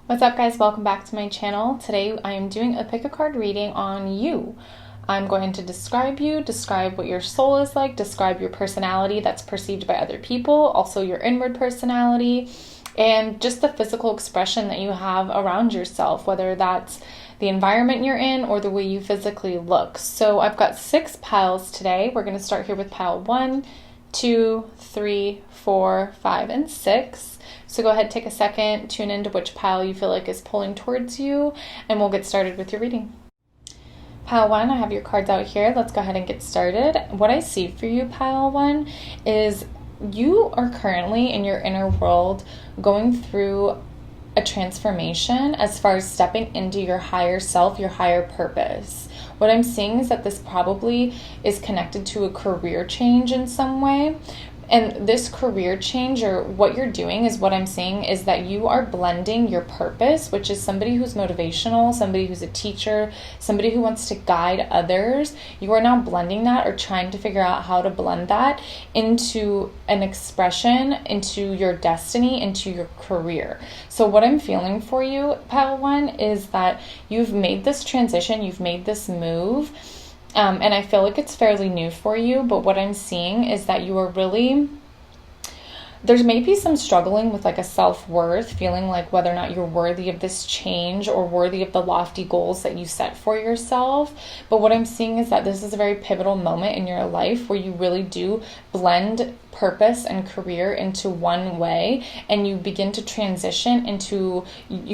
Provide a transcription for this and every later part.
What's up, guys? Welcome back to my channel. Today I am doing a pick a card reading on you. I'm going to describe you, describe what your soul is like, describe your personality that's perceived by other people, also your inward personality, and just the physical expression that you have around yourself, whether that's the environment you're in or the way you physically look. So I've got 6 piles today. We're going to start here with pile 1, 2, 3, 4, 5, and 6. So go ahead, take a second, tune into which pile you feel like is pulling towards you, and we'll get started with your reading. Pile 1, I have your cards out here. Let's go ahead and get started. What I see for you, pile 1, is you are currently in your inner world going through a transformation as far as stepping into your higher self, your higher purpose. What I'm seeing is that this probably is connected to a career change in some way. And this career change, or what you're doing, is what I'm seeing is that you are blending your purpose, which is somebody who's motivational, somebody who's a teacher, somebody who wants to guide others. You are now blending that, or trying to figure out how to blend that into an expression, into your destiny, into your career. So what I'm feeling for you, pile 1, is that you've made this transition, you've made this move. And I feel like it's fairly new for you, but what I'm seeing is that you are really, there's maybe some struggling with like a self-worth, feeling like whether or not you're worthy of this change or worthy of the lofty goals that you set for yourself. But what I'm seeing is that this is a very pivotal moment in your life where you really do blend purpose and career into one way, and you begin to transition into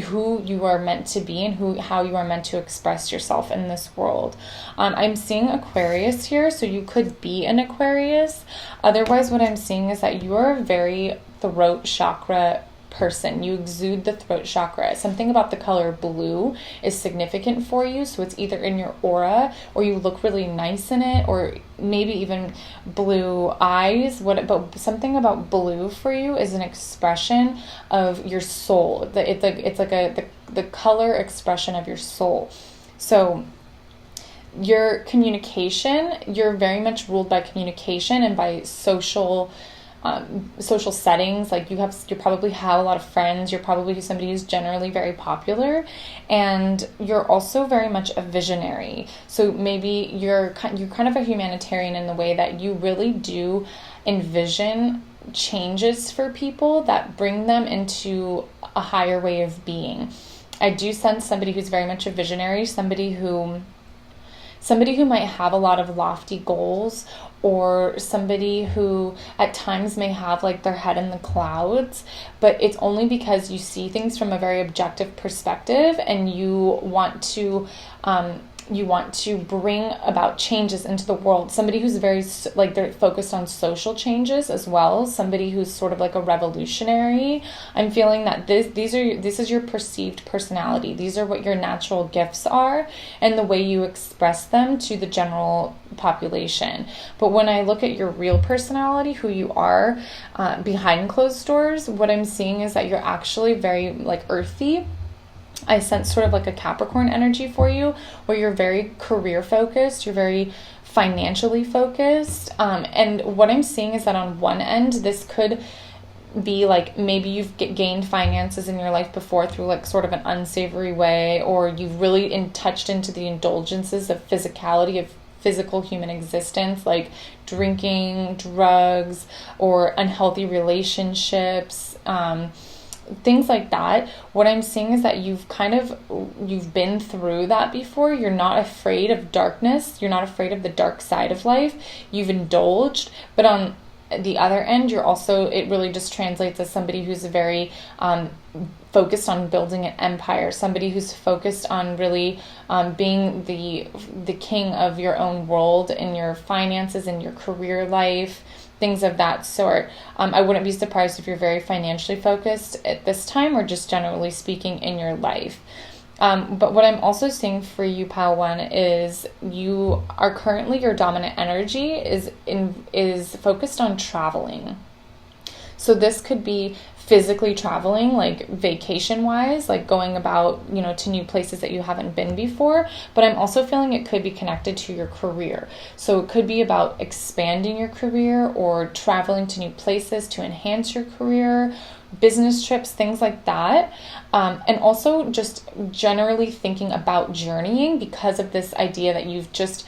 who you are meant to be and how you are meant to express yourself in this world. I'm seeing Aquarius here, so you could be an Aquarius. Otherwise, what I'm seeing is that you are a very throat chakra person. You exude the throat chakra. Something about the color blue is significant for you, so it's either in your aura or you look really nice in it, or maybe even blue eyes. But something about blue for you is an expression of your soul. It's like the color expression of your soul. So your communication, you're very much ruled by communication and by social settings. Like you probably have a lot of friends. You're probably somebody who's generally very popular, and you're also very much a visionary. So maybe you're kind of a humanitarian in the way that you really do envision changes for people that bring them into a higher way of being. I do sense somebody who's very much a visionary, somebody who might have a lot of lofty goals, or somebody who at times may have like their head in the clouds, but it's only because you see things from a very objective perspective, and you want to bring about changes into the world. Somebody who's very, like, they're focused on social changes as well. Somebody who's sort of like a revolutionary. I'm feeling that this is your perceived personality. These are what your natural gifts are and the way you express them to the general population. But when I look at your real personality, who you are behind closed doors, what I'm seeing is that you're actually very like earthy. I sense sort of like a Capricorn energy for you, where you're very career focused, you're very financially focused. And what I'm seeing is that on one end, this could be like maybe you've gained finances in your life before through like sort of an unsavory way, or you've really touched into the indulgences of physicality, of physical human existence, like drinking, drugs, or unhealthy relationships, things like that. What I'm seeing is that you've been through that before. You're not afraid of darkness. You're not afraid of the dark side of life. You've indulged, but on the other end, you're also, it really just translates as somebody who's very focused on building an empire, somebody who's focused on really being the king of your own world in your finances, in your career life, things of that sort. I wouldn't be surprised if you're very financially focused at this time, or just generally speaking in your life. But what I'm also seeing for you, pile 1, is you are currently, your dominant energy is focused on traveling. So this could be physically traveling, like vacation wise, like going about, to new places that you haven't been before. But I'm also feeling it could be connected to your career. So it could be about expanding your career, or traveling to new places to enhance your career, business trips, things like that. And also just generally thinking about journeying because of this idea that you've just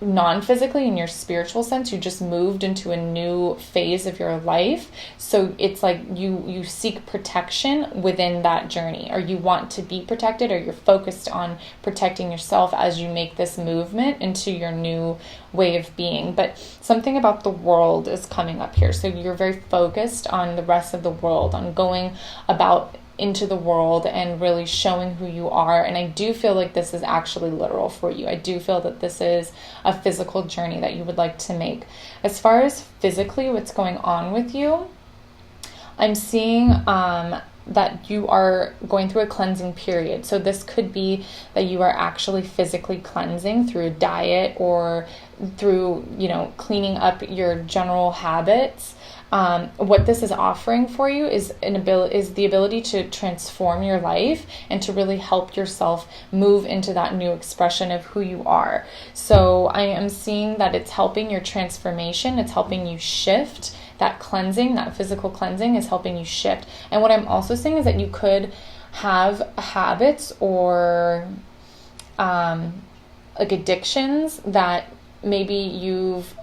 non-physically, in your spiritual sense, you just moved into a new phase of your life. So it's like you seek protection within that journey, or you want to be protected, or you're focused on protecting yourself as you make this movement into your new way of being. But something about the world is coming up here. So you're very focused on the rest of the world, on going about into the world and really showing who you are. And I do feel like this is actually literal for you. I do feel that this is a physical journey that you would like to make. As far as physically what's going on with you, I'm seeing that you are going through a cleansing period. So this could be that you are actually physically cleansing through a diet, or through, cleaning up your general habits. What this is offering for you is the ability to transform your life and to really help yourself move into that new expression of who you are. So I am seeing that it's helping your transformation. It's helping you shift. That cleansing, that physical cleansing is helping you shift. And what I'm also seeing is that you could have habits or like addictions that maybe you've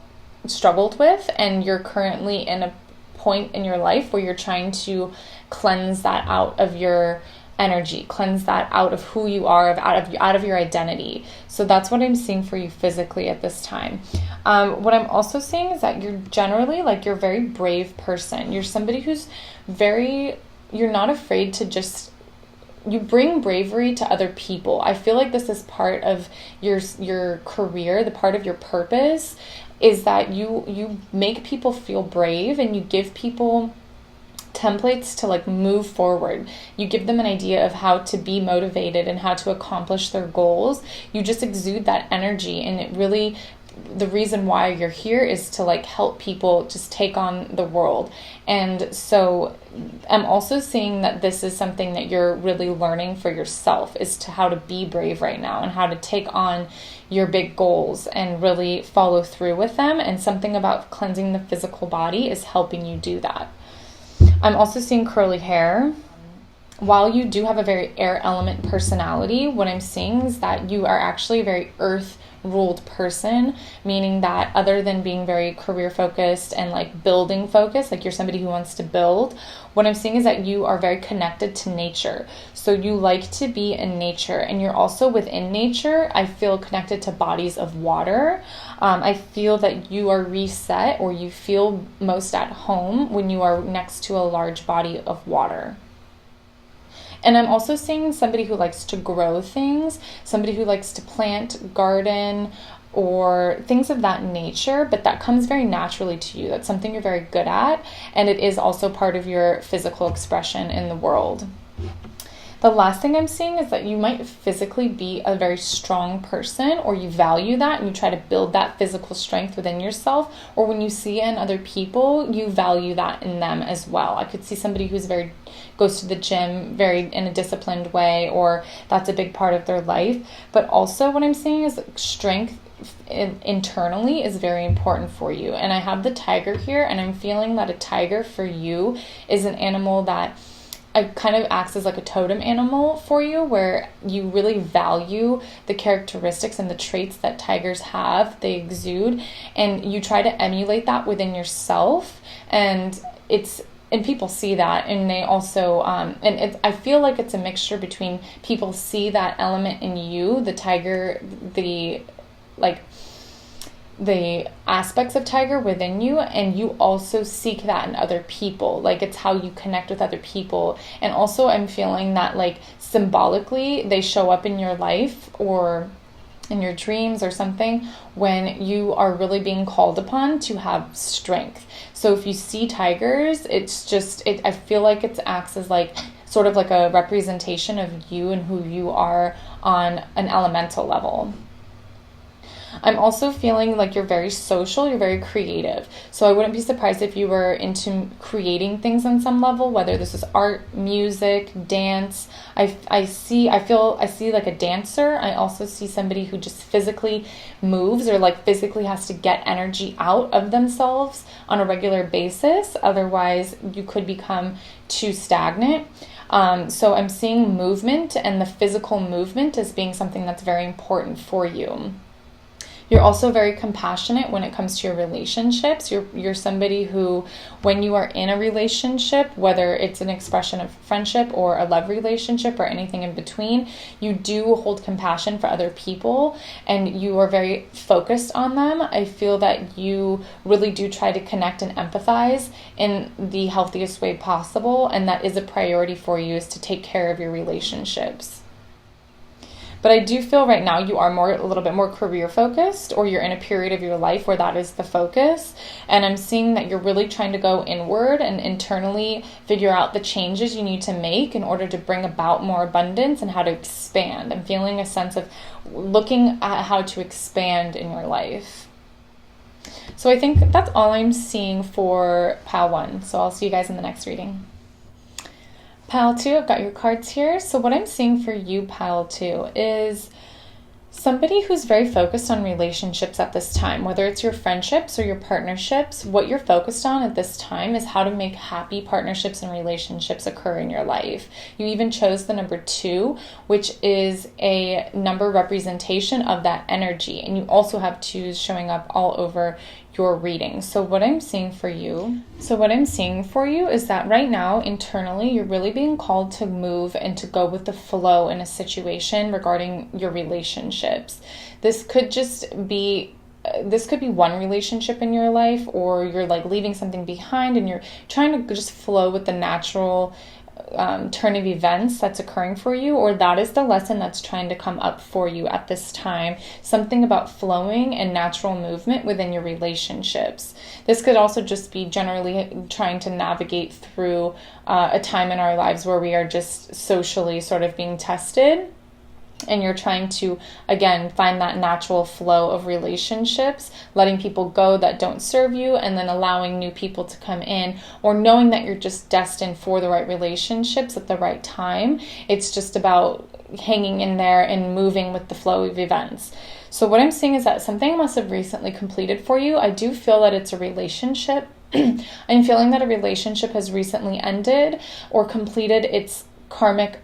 struggled with, and you're currently in a point in your life where you're trying to cleanse that out of your energy, cleanse that out of who you are, out of your identity. So that's what I'm seeing for you physically at this time. What I'm also seeing is that you're generally you're a very brave person. You're somebody who's you're not afraid to just, you bring bravery to other people. I feel like this is part of your career, the part of your purpose is that you make people feel brave, and you give people templates to move forward. You give them an idea of how to be motivated and how to accomplish their goals. You just exude that energy, and it really, the reason why you're here is to help people just take on the world. And so I'm also seeing that this is something that you're really learning for yourself, is to how to be brave right now and how to take on your big goals and really follow through with them. And something about cleansing the physical body is helping you do that. I'm also seeing curly hair. While you do have a very air element personality, what I'm seeing is that you are actually a very earth ruled person, meaning that other than being very career focused and building focused, you're somebody who wants to build, what I'm seeing is that you are very connected to nature. So you like to be in nature, and you're also within nature. I feel connected to bodies of water. I feel that you are reset, or you feel most at home when you are next to a large body of water. And I'm also seeing somebody who likes to grow things, somebody who likes to plant, garden, or things of that nature, but that comes very naturally to you. That's something you're very good at, and it is also part of your physical expression in the world. The last thing I'm seeing is that you might physically be a very strong person, or you value that and you try to build that physical strength within yourself, or when you see it in other people, you value that in them as well. I could see somebody who's goes to the gym very in a disciplined way, or that's a big part of their life. But also what I'm seeing is strength internally is very important for you. And I have the tiger here, and I'm feeling that a tiger for you is an animal that kind of acts as a totem animal for you, where you really value the characteristics and the traits that tigers have, they exude, and you try to emulate that within yourself. And people see that, and they also, I feel like it's a mixture between people see that element in you, the tiger, the aspects of tiger within you, and you also seek that in other people. It's how you connect with other people. And also I'm feeling that symbolically they show up in your life or in your dreams or something when you are really being called upon to have strength. So if you see tigers, I feel like it acts as sort of a representation of you and who you are on an elemental level. I'm also feeling like you're very social, you're very creative. So I wouldn't be surprised if you were into creating things on some level, whether this is art, music, dance. I see like a dancer. I also see somebody who just physically moves or like physically has to get energy out of themselves on a regular basis. Otherwise, you could become too stagnant. So I'm seeing movement and the physical movement as being something that's very important for you. You're also very compassionate when it comes to your relationships. You're somebody who, when you are in a relationship, whether it's an expression of friendship or a love relationship or anything in between, you do hold compassion for other people and you are very focused on them. I feel that you really do try to connect and empathize in the healthiest way possible, and that is a priority for you, is to take care of your relationships. But I do feel right now you are a little bit more career focused, or you're in a period of your life where that is the focus. And I'm seeing that you're really trying to go inward and internally figure out the changes you need to make in order to bring about more abundance and how to expand. I'm feeling a sense of looking at how to expand in your life. So I think that's all I'm seeing for pile 1. So I'll see you guys in the next reading. Pile 2, I've got your cards here. So what I'm seeing for you, pile 2, is somebody who's very focused on relationships at this time, whether it's your friendships or your partnerships. What you're focused on at this time is how to make happy partnerships and relationships occur in your life. You even chose the number 2, which is a number representation of that energy. And you also have 2s showing up all over your reading. So what I'm seeing for you is that right now internally you're really being called to move and to go with the flow in a situation regarding your relationships. This could be one relationship in your life, or you're like leaving something behind and you're trying to just flow with the natural turn of events that's occurring for you, or that is the lesson that's trying to come up for you at this time. Something about flowing and natural movement within your relationships. This could also just be generally trying to navigate through a time in our lives where we are just socially sort of being tested. And you're trying to, again, find that natural flow of relationships, letting people go that don't serve you, and then allowing new people to come in, or knowing that you're just destined for the right relationships at the right time. It's just about hanging in there and moving with the flow of events. So what I'm seeing is that something must have recently completed for you. I do feel that it's a relationship. I'm feeling that a relationship has recently ended or completed its karmic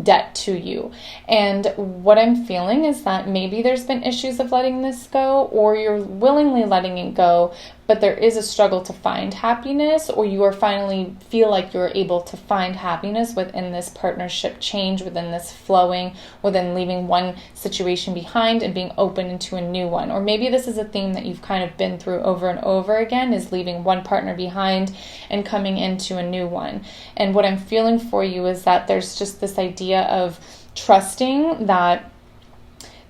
debt to you. And what I'm feeling is that maybe there's been issues of letting this go, or you're willingly letting it go, but there is a struggle to find happiness, or you are finally feel like you're able to find happiness within this partnership change, within this flowing, within leaving one situation behind and being open into a new one. Or maybe this is a theme that you've kind of been through over and over again, is leaving one partner behind and coming into a new one. And what I'm feeling for you is that there's just this idea of trusting that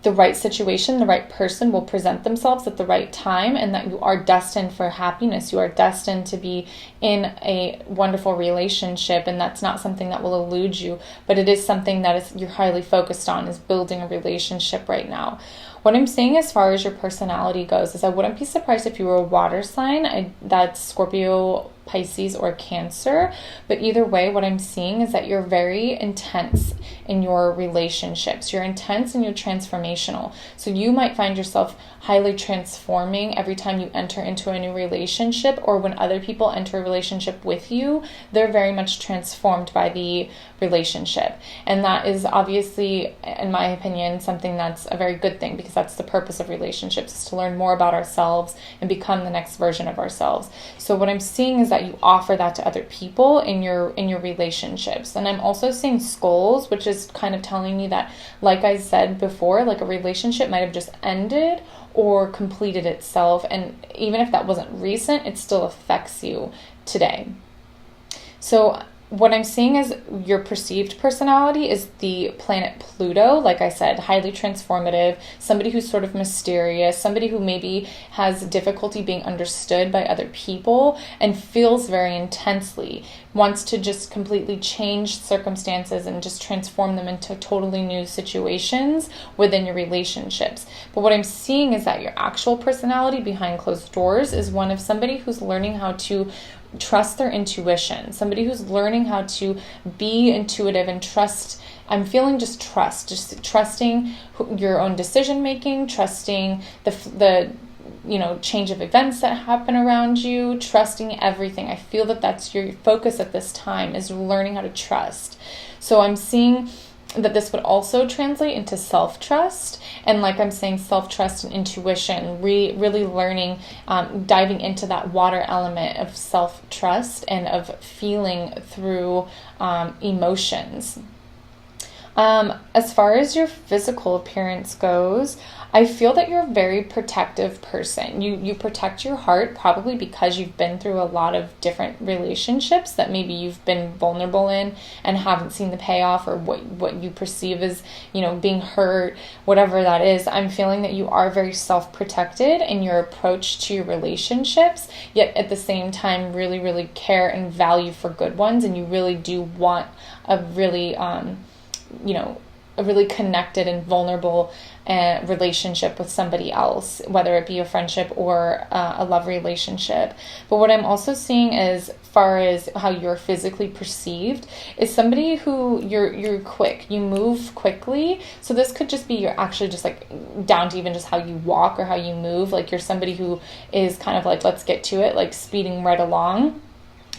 the right situation, the right person will present themselves at the right time, and that you are destined for happiness. You are destined to be in a wonderful relationship, and that's not something that will elude you, but it is something that you're highly focused on, is building a relationship right now. What I'm saying as far as your personality goes is I wouldn't be surprised if you were a water sign. That's Scorpio, Pisces, or Cancer. But either way, what I'm seeing is that you're very intense in your relationships. You're intense and you're transformational. So you might find yourself highly transforming every time you enter into a new relationship, or when other people enter a relationship with you, they're very much transformed by the relationship. And that is obviously, in my opinion, something that's a very good thing, because that's the purpose of relationships, is to learn more about ourselves and become the next version of ourselves. So what I'm seeing is that you offer that to other people in your relationships. And I'm also seeing skulls, which is kind of telling me that, like I said before, like a relationship might have just ended or completed itself, and even if that wasn't recent, it still affects you today. So what I'm seeing is your perceived personality is the planet Pluto, like I said, highly transformative, somebody who's sort of mysterious, somebody who maybe has difficulty being understood by other people and feels very intensely, wants to just completely change circumstances and just transform them into totally new situations within your relationships. But what I'm seeing is that your actual personality behind closed doors is one of somebody who's learning how to trust their intuition, somebody who's learning how to be intuitive and trust. I'm feeling just trusting your own decision making, trusting the change of events that happen around you, trusting everything. I feel that that's your focus at this time, is learning how to trust. So I'm seeing that this would also translate into self-trust. And like I'm saying, self-trust and intuition, really learning, diving into that water element of self-trust and of feeling through emotions. As far as your physical appearance goes, I feel that you're a very protective person. You protect your heart, probably because you've been through a lot of different relationships that maybe you've been vulnerable in and haven't seen the payoff, or what you perceive as, being hurt, whatever that is. I'm feeling that you are very self-protected in your approach to your relationships, yet at the same time really, really care and value for good ones, and you really do want a really a really connected and vulnerable relationship with somebody else, whether it be a friendship or a love relationship. But what I'm also seeing, as far as how you're physically perceived, is somebody who you're quick, you move quickly. So this could just be, you're actually just like down to even just how you walk or how you move. Like you're somebody who is kind of like, let's get to it, like speeding right along.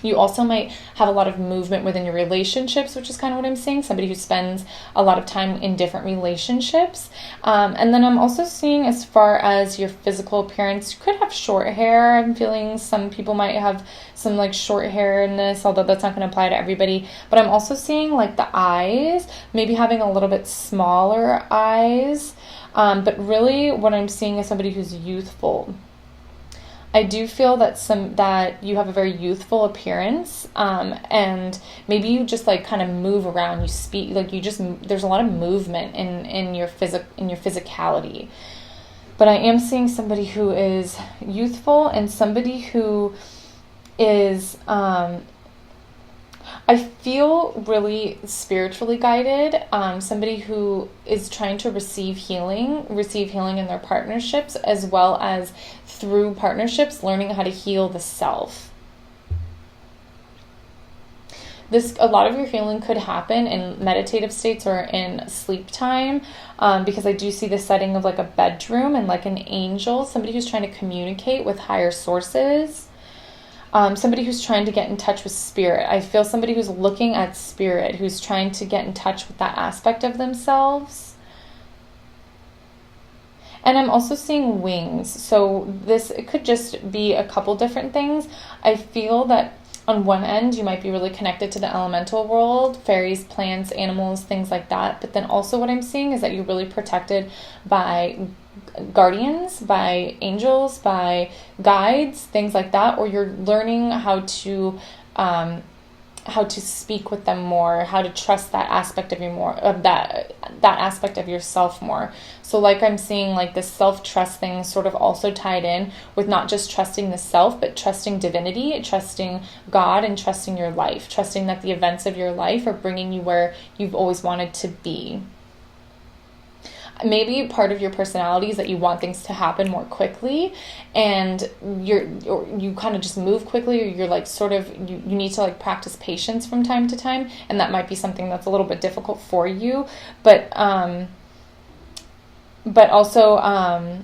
You also might have a lot of movement within your relationships, which is kind of what I'm saying. Somebody who spends a lot of time in different relationships. And then I'm also seeing, as far as your physical appearance, you could have short hair. I'm feeling some people might have some like short hair in this, although that's not going to apply to everybody. But I'm also seeing like the eyes, maybe having a little bit smaller eyes. But really what I'm seeing is somebody who's youthful. I do feel that you have a very youthful appearance, and maybe you just like kind of move around. You speak like there's a lot of movement in your physicality. But I am seeing somebody who is youthful and somebody who is I feel really spiritually guided. Somebody who is trying to receive healing in their partnerships, as well as through partnerships, learning how to heal the self. A lot of your healing could happen in meditative states or in sleep time, because I do see the setting of like a bedroom and like an angel, somebody who's trying to communicate with higher sources. Somebody who's trying to get in touch with spirit. I feel somebody who's looking at spirit, who's trying to get in touch with that aspect of themselves. And I'm also seeing wings. So it could just be a couple different things. I feel that on one end, you might be really connected to the elemental world, fairies, plants, animals, things like that. But then also what I'm seeing is that you're really protected by guardians, by angels, by guides, things like that, or you're learning how to speak with them more, how to trust that aspect of that aspect of yourself more. So like I'm seeing like this self-trust thing sort of also tied in with not just trusting the self, but trusting divinity, trusting God, and trusting your life, trusting that the events of your life are bringing you where you've always wanted to be. Maybe part of your personality is that you want things to happen more quickly, and you kind of just move quickly, or you're like you need to like practice patience from time to time, and that might be something that's a little bit difficult for you. But also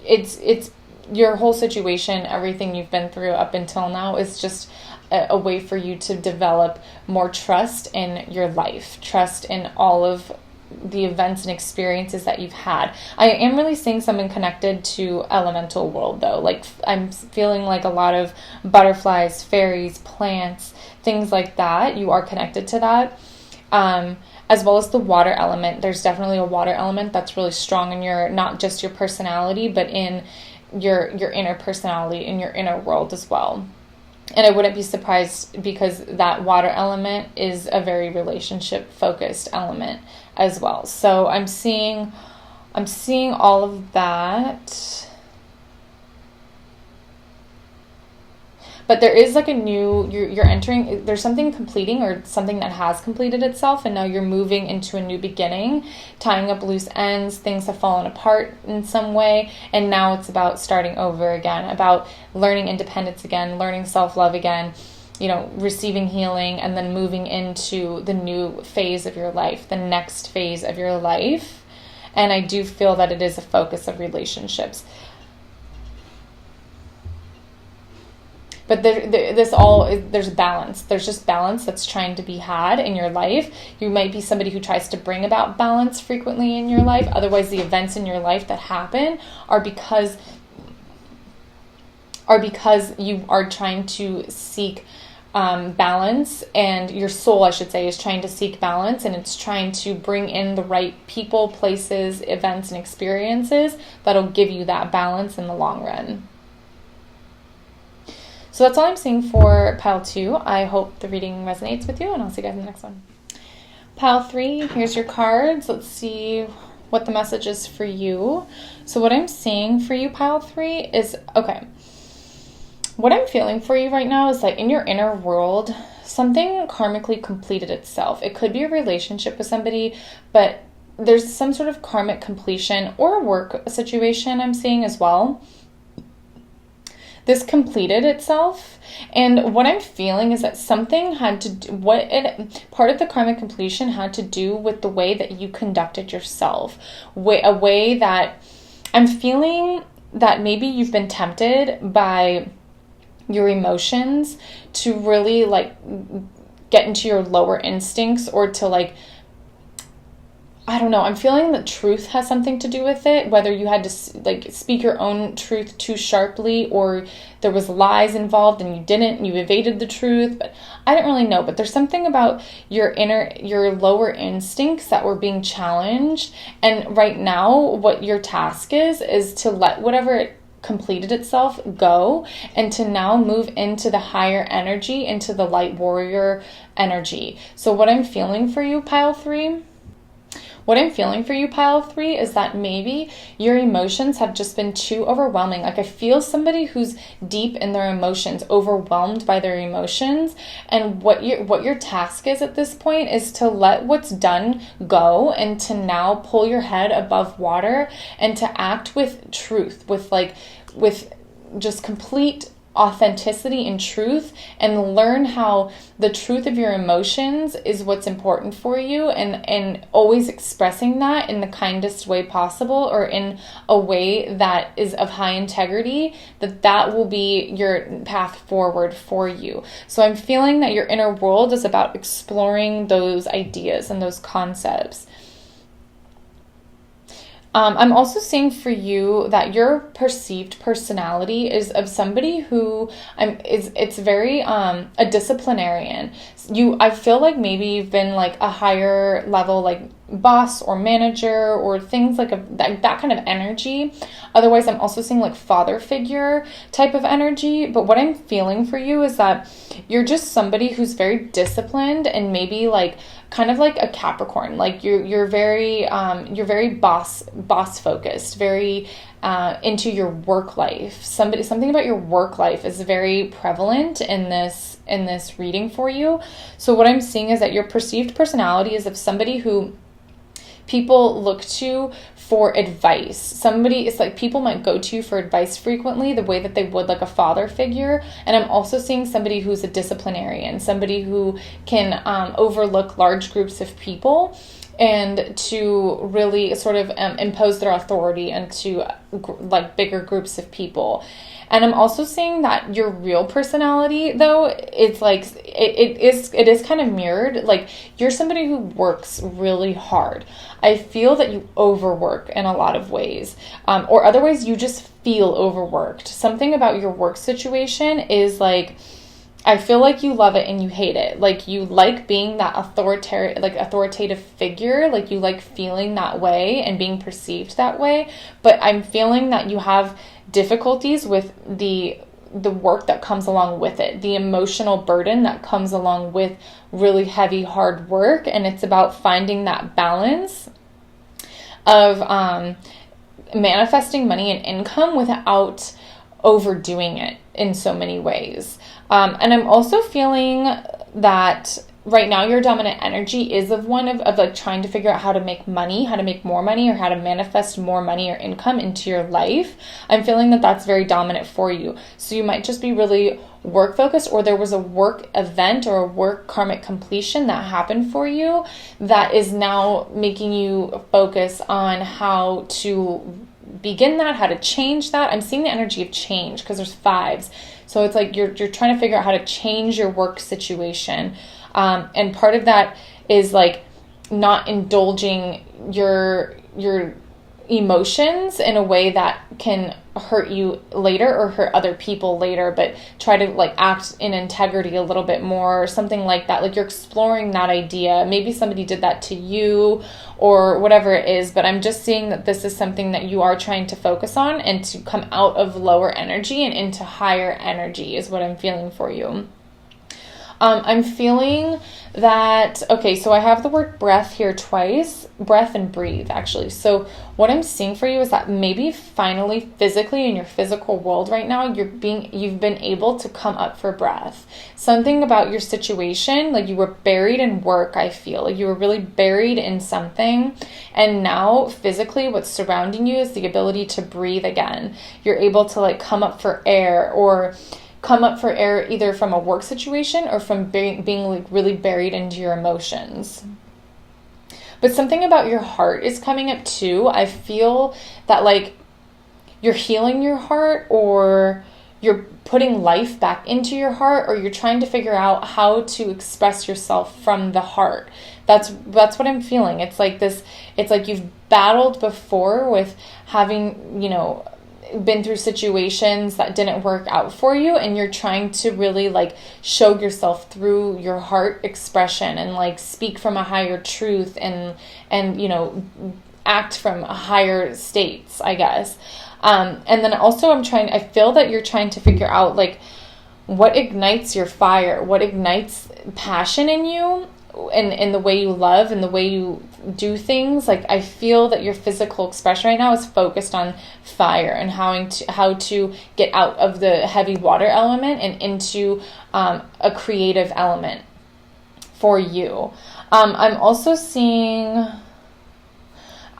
it's your whole situation, everything you've been through up until now is just a way for you to develop more trust in your life, trust in all of the events and experiences that you've had. I am really seeing someone connected to elemental world though. Like I'm feeling like a lot of butterflies, fairies, plants, things like that. You are connected to that. As well as the water element. There's definitely a water element that's really strong in your, not just your personality, but in your inner personality, in your inner world as well. And I wouldn't be surprised because that water element is a very relationship focused element as well. So I'm seeing all of that. But there is like a new, you're entering, there's something completing or something that has completed itself, and now you're moving into a new beginning, tying up loose ends. Things have fallen apart in some way, and now it's about starting over again, about learning independence again, learning self-love again, receiving healing, and then moving into the new phase of your life, the next phase of your life. And I do feel that it is a focus of relationships. But there's balance. There's just balance that's trying to be had in your life. You might be somebody who tries to bring about balance frequently in your life. Otherwise, the events in your life that happen are because you are trying to seek balance, and your soul, I should say, is trying to seek balance, and it's trying to bring in the right people, places, events, and experiences that'll give you that balance in the long run. So that's all I'm seeing for pile 2. I hope the reading resonates with you, and I'll see you guys in the next one. Pile 3, here's your cards. Let's see what the message is for you. So what I'm seeing for you, pile 3, is, okay, what I'm feeling for you right now is like in your inner world, something karmically completed itself. It could be a relationship with somebody, but there's some sort of karmic completion or a work situation I'm seeing as well. This completed itself, and what I'm feeling is that something had to do, part of the karmic completion had to do with the way that you conducted yourself, a way that I'm feeling that maybe you've been tempted by your emotions to really like get into your lower instincts, or to like, I don't know, I'm feeling that truth has something to do with it, whether you had to like speak your own truth too sharply, or there was lies involved and you didn't, and you evaded the truth, but I don't really know. But there's something about your lower instincts that were being challenged, and right now what your task is to let whatever it completed itself go, and to now move into the higher energy, into the light warrior energy. So what I'm feeling for you, pile 3, is that maybe your emotions have just been too overwhelming. Like I feel somebody who's deep in their emotions, overwhelmed by their emotions. And what your task is at this point is to let what's done go, and to now pull your head above water, and to act with truth, with just complete authenticity and truth, and learn how the truth of your emotions is what's important for you, and always expressing that in the kindest way possible, or in a way that is of high integrity, that will be your path forward for you. So I'm feeling that your inner world is about exploring those ideas and those concepts. I'm also seeing for you that your perceived personality is of somebody who it's very a disciplinarian. I feel like maybe you've been like a higher level like boss or manager or things like that kind of energy. Otherwise, I'm also seeing like father figure type of energy. But what I'm feeling for you is that you're just somebody who's very disciplined, and maybe like kind of like a Capricorn. Like you're very boss focused, very into your work life. Something about your work life is very prevalent in this reading for you. So what I'm seeing is that your perceived personality is of somebody who people look to for advice. It's like people might go to you for advice frequently, the way that they would like a father figure. And I'm also seeing somebody who's a disciplinarian, somebody who can overlook large groups of people, and to really sort of impose their authority into like bigger groups of people. And I'm also seeing that your real personality, though, it's like it is kind of mirrored. Like you're somebody who works really hard. I feel that you overwork in a lot of ways, or otherwise you just feel overworked. Something about your work situation is like, I feel like you love it and you hate it. Like you like being that authoritative figure. Like you like feeling that way and being perceived that way. But I'm feeling that you have difficulties with the the work that comes along with it, the emotional burden that comes along with really heavy, hard work. And it's about finding that balance of manifesting money and income without overdoing it in so many ways. And I'm also feeling that right now your dominant energy is of one of like trying to figure out how to make money, how to make more money, or how to manifest more money or income into your life. I'm feeling that that's very dominant for you. So you might just be really work focused, or there was a work event or a work karmic completion that happened for you that is now making you focus on how to begin that, how to change that. I'm seeing the energy of change because there's fives. So it's like you're trying to figure out how to change your work situation. And part of that is like not indulging your emotions in a way that can hurt you later or hurt other people later, but try to like act in integrity a little bit more or something like that. Like you're exploring that idea. Maybe somebody did that to you or whatever it is, but I'm just seeing that this is something that you are trying to focus on and to come out of lower energy and into higher energy is what I'm feeling for you. I'm feeling that, okay, so I have the word breath here twice, breath and breathe, actually. So what I'm seeing for you is that maybe finally physically in your physical world right now, you've been able to come up for breath. Something about your situation, like you were buried in work, I feel. Like you were really buried in something. And now physically what's surrounding you is the ability to breathe again. You're able to like come up for air or come up for air either from a work situation or from being like really buried into your emotions. But something about your heart is coming up too. I feel that like you're healing your heart, or you're putting life back into your heart, or you're trying to figure out how to express yourself from the heart. That's what I'm feeling. It's like this, it's like you've battled before with having, been through situations that didn't work out for you, and you're trying to really like show yourself through your heart expression and like speak from a higher truth and act from higher states, I guess. And then also I feel that you're trying to figure out like what ignites your fire, what ignites passion in you and the way you love and the way you do things. Like I feel that your physical expression right now is focused on fire and how to get out of the heavy water element and into a creative element for you. I'm also seeing,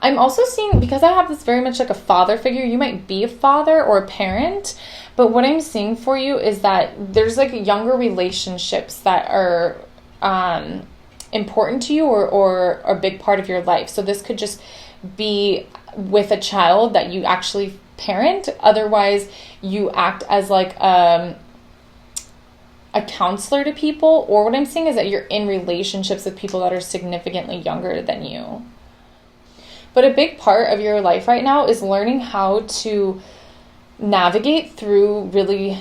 because I have this very much like a father figure, you might be a father or a parent, but what I'm seeing for you is that there's like younger relationships that are important to you or a big part of your life. So this could just be with a child that you actually parent. Otherwise, you act as like a counselor to people. Or what I'm seeing is that you're in relationships with people that are significantly younger than you. But a big part of your life right now is learning how to navigate through really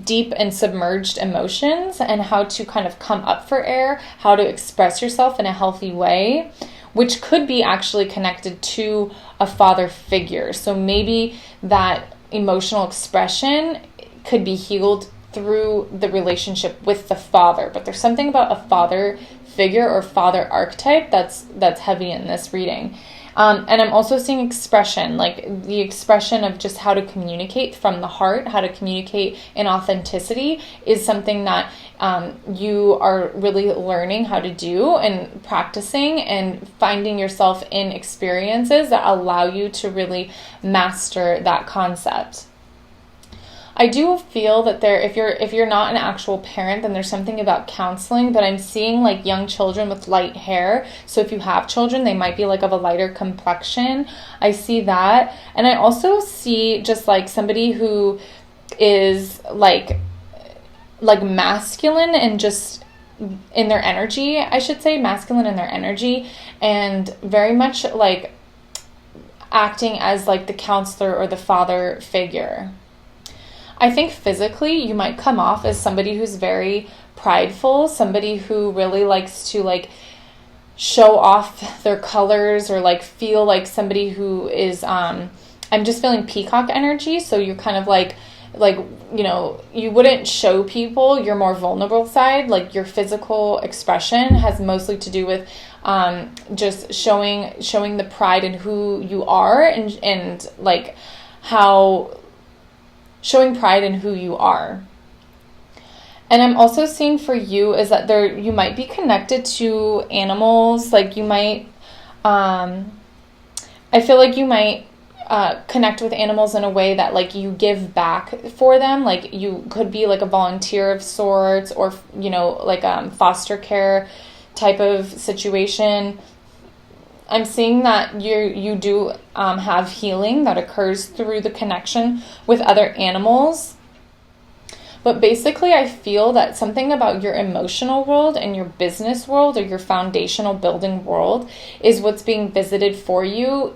deep and submerged emotions and how to kind of come up for air, how to express yourself in a healthy way, which could be actually connected to a father figure. So maybe that emotional expression could be healed through the relationship with the father. But there's something about a father figure or father archetype that's heavy in this reading. And I'm also seeing expression, like the expression of just how to communicate from the heart, how to communicate in authenticity is something that you are really learning how to do and practicing and finding yourself in experiences that allow you to really master that concept. I do feel that if you're not an actual parent, then there's something about counseling, but I'm seeing like young children with light hair. So if you have children, they might be like of a lighter complexion. I see that. And I also see just like somebody who is like masculine and just in their energy, I should say, masculine in their energy, and very much like acting as like the counselor or the father figure. I think physically you might come off as somebody who's very prideful, somebody who really likes to like show off their colors or like feel like somebody who is, I'm just feeling peacock energy. So you're kind of like like, you know, you wouldn't show people your more vulnerable side. Like, your physical expression has mostly to do with just showing the pride in who you are, and like how showing pride in who you are. And I'm also seeing for you is that you might be connected to animals. Like, you might, I feel like you might connect with animals in a way that, like, you give back for them. Like, you could be like a volunteer of sorts, or, you know, like foster care type of situation. I'm seeing that you do have healing that occurs through the connection with other animals. But basically, I feel that something about your emotional world and your business world, or your foundational building world, is what's being visited for you,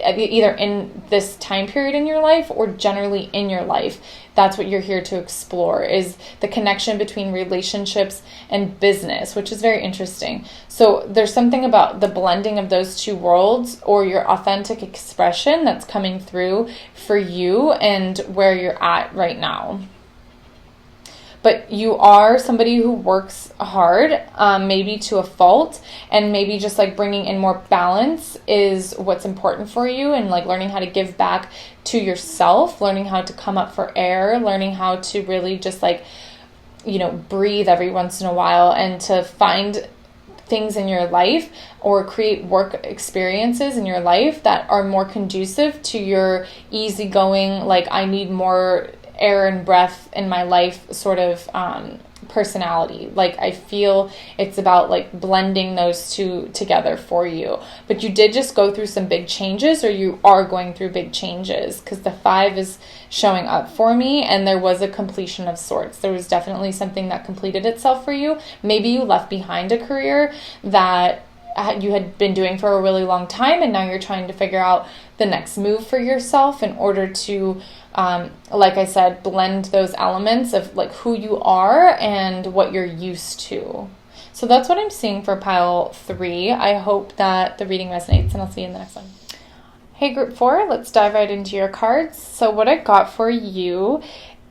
either in this time period in your life or generally in your life. That's what you're here to explore, is the connection between relationships and business, which is very interesting. So there's something about the blending of those two worlds, or your authentic expression, that's coming through for you and where you're at right now. But you are somebody who works hard, maybe to a fault, and maybe just like bringing in more balance is what's important for you, and like learning how to give back to yourself, learning how to come up for air, learning how to really just like, you know, breathe every once in a while, and to find things in your life or create work experiences in your life that are more conducive to your easygoing, like, I need more air and breath in my life sort of personality. Like, I feel it's about like blending those two together for you. But you did just go through some big changes, or you are going through big changes, because the 5 is showing up for me, and there was a completion of sorts. There was definitely something that completed itself for you. Maybe you left behind a career that you had been doing for a really long time, and now you're trying to figure out the next move for yourself in order to like I said, blend those elements of like who you are and what you're used to. So that's what I'm seeing for pile 3. I hope that the reading resonates, and I'll see you in the next one. Hey, group 4, let's dive right into your cards. So what I got for you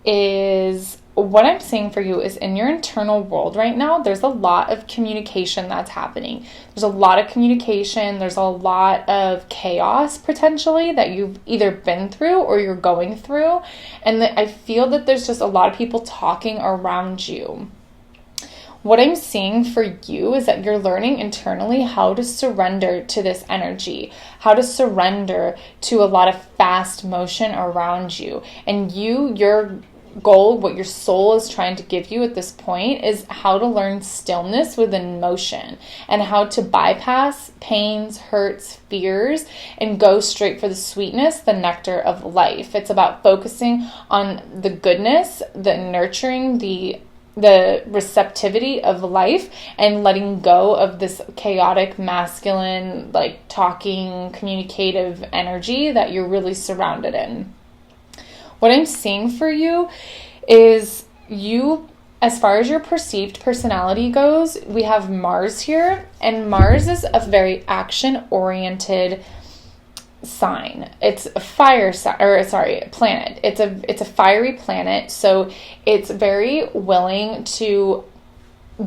is, what I'm seeing for you is in your internal world right now, there's a lot of communication that's happening. There's a lot of communication. There's a lot of chaos potentially that you've either been through or you're going through. And I feel that there's just a lot of people talking around you. What I'm seeing for you is that you're learning internally how to surrender to this energy, how to surrender to a lot of fast motion around you. And your goal, what your soul is trying to give you at this point, is how to learn stillness within motion, and how to bypass pains, hurts, fears, and go straight for the sweetness, the nectar of life. It's about focusing on the goodness, the nurturing, the receptivity of life, and letting go of this chaotic, masculine, like talking, communicative energy that you're really surrounded in. What I'm seeing for you is you, as far as your perceived personality goes, we have Mars here, and Mars is a very action-oriented sign. It's a planet. It's a fiery planet, so it's very willing to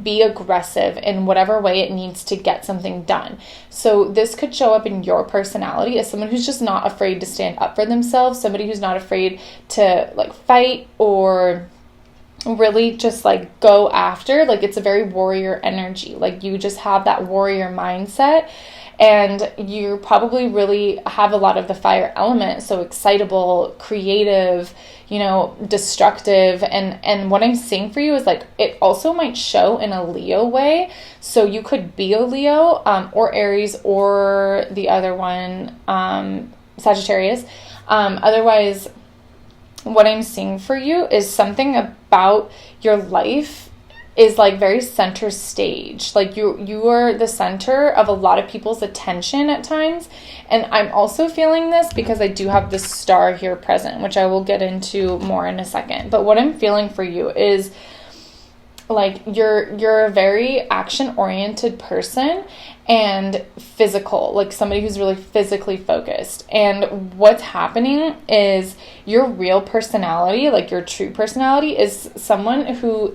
be aggressive in whatever way it needs to get something done. So this could show up in your personality as someone who's just not afraid to stand up for themselves, somebody who's not afraid to like fight or really just like go after. Like, it's a very warrior energy. Like, you just have that warrior mindset, and you probably really have a lot of the fire element, so excitable, creative, you know, destructive. And what I'm seeing for you is like, it also might show in a Leo way. So you could be a Leo, or Aries, or the other one, Sagittarius. Otherwise, what I'm seeing for you is something about your life is like very center stage. Like, you are the center of a lot of people's attention at times. And I'm also feeling this because I do have this star here present, which I will get into more in a second. But what I'm feeling for you is like you're a very action-oriented person and physical, like somebody who's really physically focused. And what's happening is your real personality, like your true personality, is someone who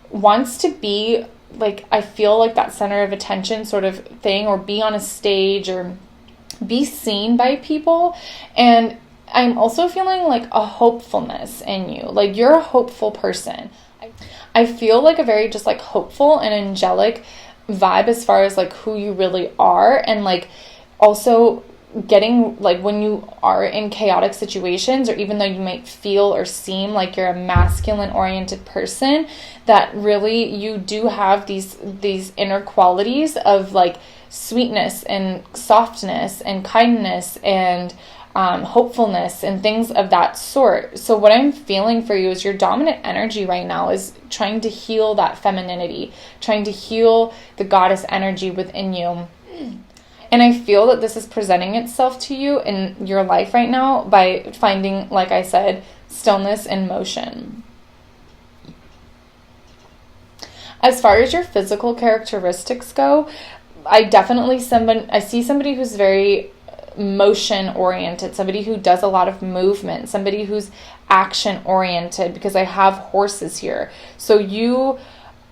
wants to be, like, I feel like that center of attention sort of thing, or be on a stage or be seen by people. And I'm also feeling like a hopefulness in you. Like, you're a hopeful person. I feel like a very just like hopeful and angelic vibe as far as like who you really are. And like also getting, like, when you are in chaotic situations, or even though you might feel or seem like you're a masculine oriented person, that really you do have these inner qualities of like sweetness and softness and kindness and hopefulness and things of that sort. So what I'm feeling for you is your dominant energy right now is trying to heal that femininity, trying to heal the goddess energy within you. And I feel that this is presenting itself to you in your life right now by finding, like I said, stillness and motion. As far as your physical characteristics go, I see somebody who's very motion oriented, somebody who does a lot of movement, somebody who's action oriented, because I have horses here. So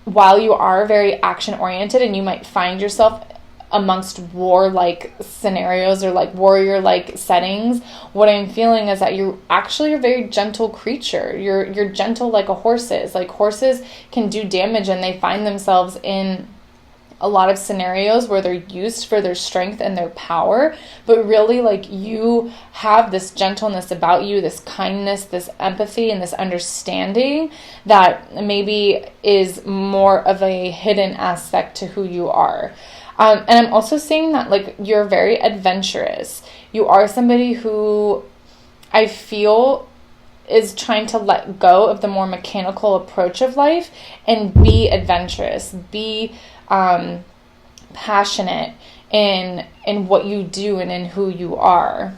while you are very action oriented and you might find yourself amongst war-like scenarios or like warrior-like settings, what I'm feeling is that you're actually a very gentle creature. You're gentle like a horse is. Like, horses can do damage and they find themselves in a lot of scenarios where they're used for their strength and their power, but really, like, you have this gentleness about you, this kindness, this empathy, and this understanding that maybe is more of a hidden aspect to who you are. And I'm also seeing that, like, you're very adventurous. You are somebody who I feel is trying to let go of the more mechanical approach of life and be adventurous, be passionate in what you do and in who you are.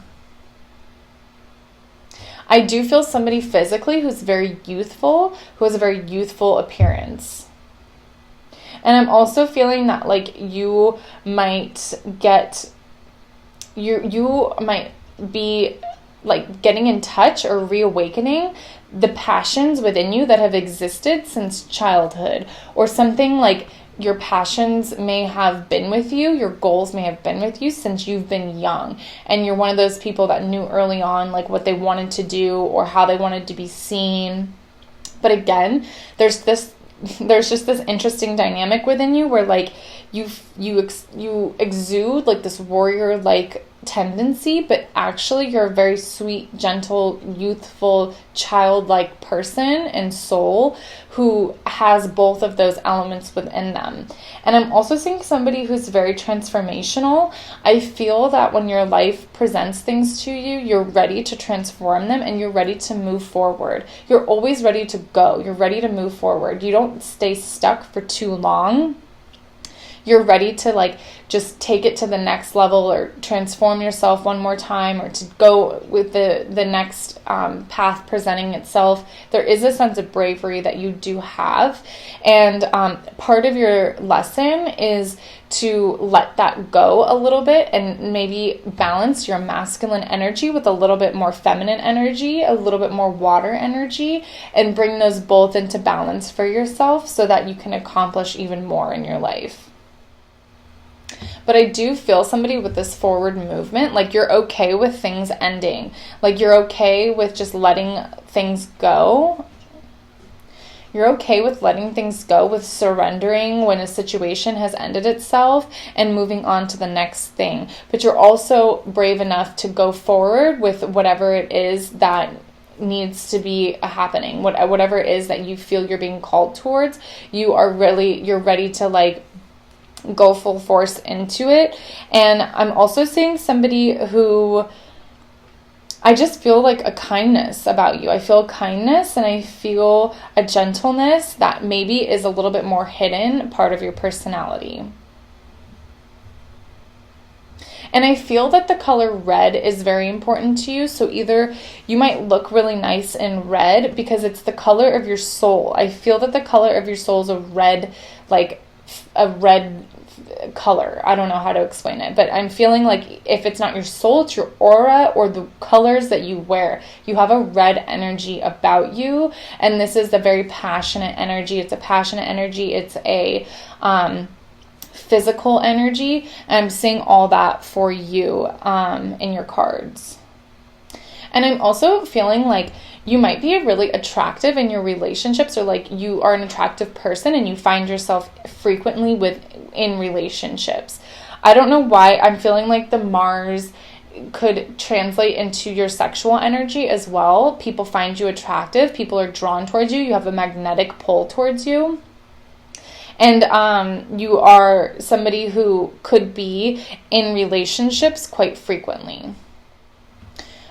I do feel somebody physically who's very youthful, who has a very youthful appearance. And I'm also feeling that, like, you might be like getting in touch or reawakening the passions within you that have existed since childhood, or something like your passions may have been with you, your goals may have been with you since you've been young. And you're one of those people that knew early on, like, what they wanted to do or how they wanted to be seen. But again, there's just this interesting dynamic within you where, like, you exude like this warrior like tendency, but actually you're a very sweet, gentle, youthful, childlike person and soul who has both of those elements within them. And I'm also seeing somebody who's very transformational. I feel that when your life presents things to you, you're ready to transform them and you're ready to move forward. You're always ready to go. You're ready to move forward. You don't stay stuck for too long. You're ready to, like, just take it to the next level or transform yourself one more time, or to go with the next path presenting itself. There is a sense of bravery that you do have. And part of your lesson is to let that go a little bit and maybe balance your masculine energy with a little bit more feminine energy, a little bit more water energy, and bring those both into balance for yourself so that you can accomplish even more in your life. But I do feel somebody with this forward movement, like, you're okay with things ending. Like, you're okay with just letting things go. You're okay with letting things go, with surrendering when a situation has ended itself and moving on to the next thing. But you're also brave enough to go forward with whatever it is that needs to be happening. Whatever it is that you feel you're being called towards, you're ready to, like, go full force into it. And I'm also seeing somebody who I just feel like a kindness about you. I feel kindness and I feel a gentleness that maybe is a little bit more hidden part of your personality. And I feel that the color red is very important to you. So either you might look really nice in red because it's the color of your soul. I feel that the color of your soul is a red, like a red color. I don't know how to explain it, but I'm feeling like if it's not your soul, it's your aura or the colors that you wear. You have a red energy about you, and this is the very passionate energy. It's a passionate energy. It's a physical energy. And I'm seeing all that for you in your cards. And I'm also feeling like you might be really attractive in your relationships, or like you are an attractive person and you find yourself frequently in relationships. I don't know why I'm feeling like the Mars could translate into your sexual energy as well. People find you attractive. People are drawn towards you. You have a magnetic pull towards you. And you are somebody who could be in relationships quite frequently.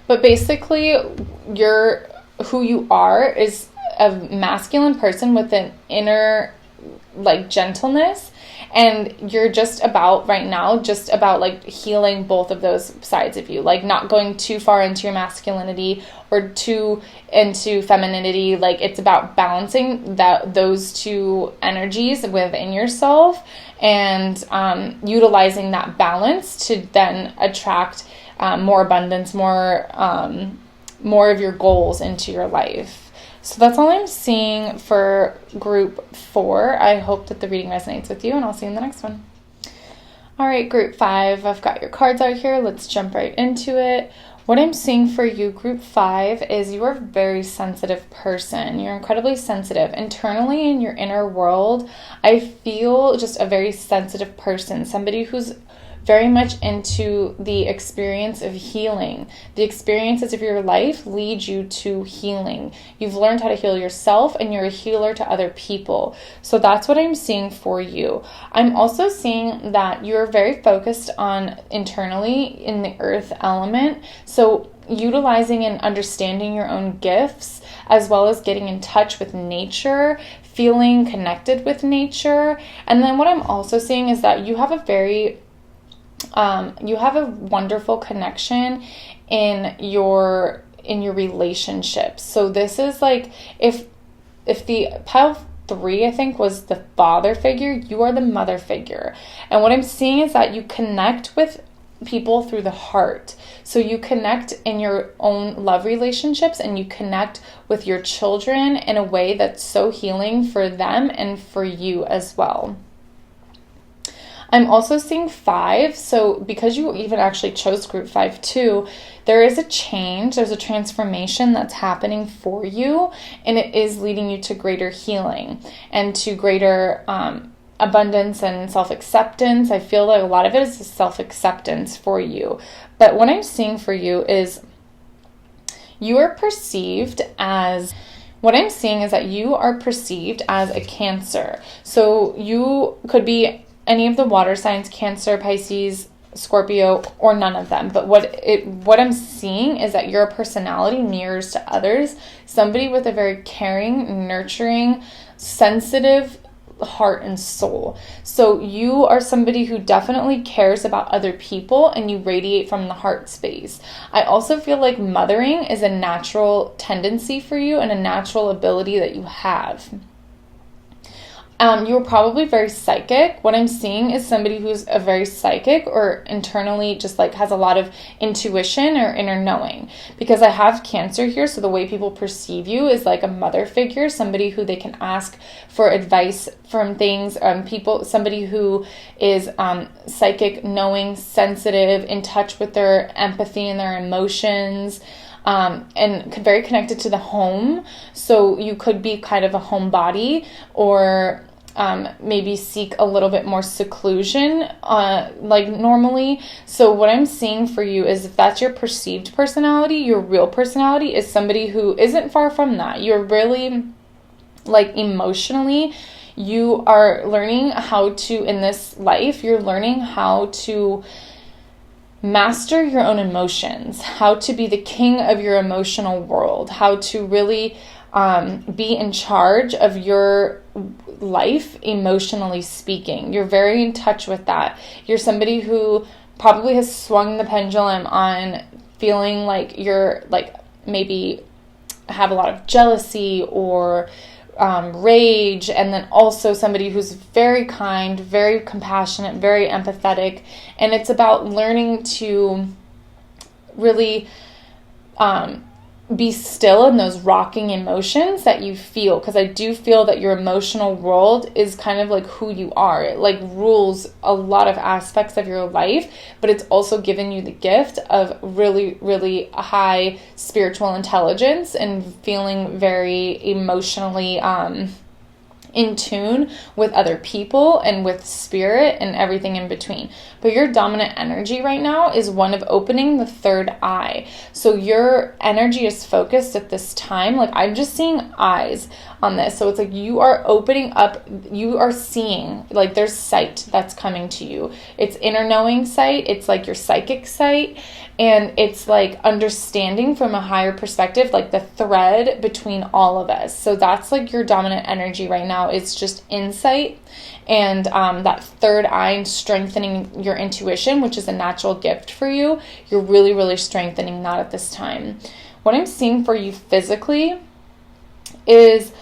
But basically, who you are is a masculine person with an inner, like, gentleness. And you're just about, right now, like, healing both of those sides of you. Like, not going too far into your masculinity or too into femininity. Like, it's about balancing those two energies within yourself and utilizing that balance to then attract more abundance, more of your goals into your life. So that's all I'm seeing for group 4. I hope that the reading resonates with you, and I'll see you in the next one. All right, group 5, I've got your cards out here. Let's jump right into it. What I'm seeing for you, group 5, is you are a very sensitive person. You're incredibly sensitive. Internally in your inner world, I feel just a very sensitive person, somebody who's very much into the experience of healing. The experiences of your life lead you to healing. You've learned how to heal yourself, and you're a healer to other people. So that's what I'm seeing for you. I'm also seeing that you're very focused on internally in the earth element. So utilizing and understanding your own gifts, as well as getting in touch with nature, feeling connected with nature. And then what I'm also seeing is that you have a wonderful connection in your relationships. So this is like, if the pile 3, I think, was the father figure, you are the mother figure. And what I'm seeing is that you connect with people through the heart. So you connect in your own love relationships, and you connect with your children in a way that's so healing for them and for you as well. I'm also seeing 5, so because you even actually chose group 5 too, there is a change, there's a transformation that's happening for you, and it is leading you to greater healing and to greater abundance and self-acceptance. I feel like a lot of it is self-acceptance for you. But what I'm seeing for you is you are perceived as... What I'm seeing is that you are perceived as a Cancer. So you could be any of the water signs, Cancer, Pisces, Scorpio, or none of them. But what I'm seeing is that your personality mirrors to others, somebody with a very caring, nurturing, sensitive heart and soul. So you are somebody who definitely cares about other people, and you radiate from the heart space. I also feel like mothering is a natural tendency for you and a natural ability that you have. You're probably very psychic. What I'm seeing is somebody who's a very psychic, or internally just like has a lot of intuition or inner knowing. Because I have Cancer here, so the way people perceive you is like a mother figure, somebody who they can ask for advice from things, somebody who is psychic, knowing, sensitive, in touch with their empathy and their emotions. And very connected to the home. So you could be kind of a homebody, or maybe seek a little bit more seclusion like normally. So what I'm seeing for you is, if that's your perceived personality, your real personality is somebody who isn't far from that. You're really, like, emotionally, you are learning how to, in this life, you're learning how to master your own emotions, how to be the king of your emotional world, how to really be in charge of your life, emotionally speaking. You're very in touch with that. You're somebody who probably has swung the pendulum on feeling like you're like maybe have a lot of jealousy or rage, and then also somebody who's very kind, very compassionate, very empathetic. And it's about learning to really be still in those rocking emotions that you feel, because I do feel that your emotional world is kind of like who you are. It like rules a lot of aspects of your life, but it's also given you the gift of really, really high spiritual intelligence and feeling very emotionally in tune with other people and with spirit and everything in between. But your dominant energy right now is one of opening the third eye. So your energy is focused at this time. Like, I'm just seeing eyes on this. So it's like you are opening up, you are seeing, like there's sight that's coming to you. It's inner knowing sight. It's like your psychic sight. And it's like understanding from a higher perspective, like the thread between all of us. So that's like your dominant energy right now. It's just insight and that third eye and strengthening your intuition, which is a natural gift for you. You're really, really strengthening that at this time. What I'm seeing for you physically is,